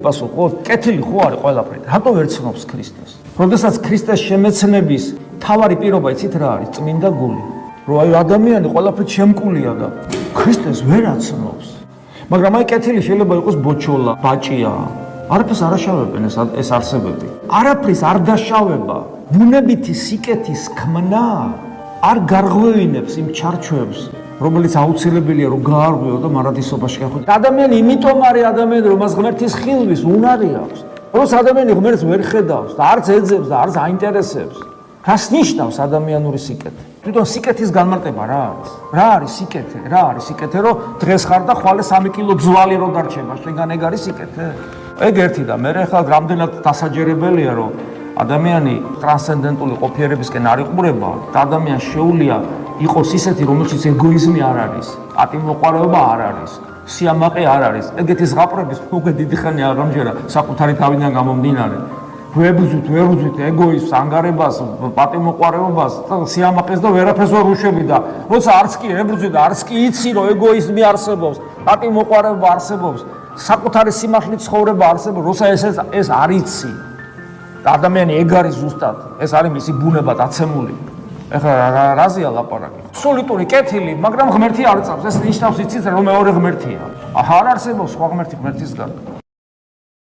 პასუხი ხო, კეთილი ხო არის ყველაფერი. რატო ვერ ცნობს ქრისტეს? როდესაც ქრისტეს შემეცნების თავარი პირობა იცით რა არის? წმინდა გული. რომ აი ადამიანი ყველაფრით შემკულია და ქრისტეს ვერ აცნობს. მაგრამ აი კეთილი შეიძლება იყოს ბოჩოლა, ბაჭია. არაფერს არ აშავებენ ეს არსებები. არაფრის არ დაშავება. ბუნებითი სიკეთის ქმნა არ გარღვევინებს იმ ჩარჩოებს, რომელიც აუცილებელია რომ გაარღვიო და მარადისობაში გახვიდე. ადამიანი იმიტომ არის ადამიანი, რომ მას ღმერთის ხილვის უნარი აქვს. როცა ადამიანი ღმერთს ვერ ხედავს და არც ეძებს და არც აინტერესებს, რას ნიშნავს ადამიანური სიკეთე? თვითონ სიკეთის განმარტება რა არის? რა არის სიკეთე? რა არის სიკეთე, რომ დღეს ხარ და ხვალე 3 კილო ძვალი რო დარჩება, შეგან ეგ არის სიკეთე? ეგ ერთი და მე ხა რამდენად დასაჯერებელია, რომ ადამიანი ტრანსცენდენტული ყოფიერებისკენ არ იყურება და ადამიანს შეუძლია იყოს ისეთი, რომელშიც ეგოიზმი არ არის, პატიმოყვარეობა არ არის, სიამაყე არ არის. ეგეთი ზღაპრების უკვე დიდი ხანი არ გამჯერა საკუთარი თავიდან გამომდინარე. ვებრძვით, ვერ ვუძვით ეგოიზმს, ანგარებას, პატიმოყვარეობას, სიამაყეს და ვერაფერს ვერ უშვები და როცა არც კი ებრძვი და არც კი იცი, რომ ეგოიზმი არსებობს, პატიმოყვარეობა არსებობს, საკუთარი სიმართლით ცხოვრება არსებობს, როცა ეს არ იცი. და ადამიანი ეგ არის ზუსტად, ეს არის მისი ბუნება დაცემული. ეხლა რაზეა ლაპარაკი? აბსოლუტური კეთილი, მაგრამ ღმერთი არ წავს. ეს ნიშნავს იცით რომ მეორე ღმერთია. არ არსებობს სხვა ღმერთი ღმერთისგან.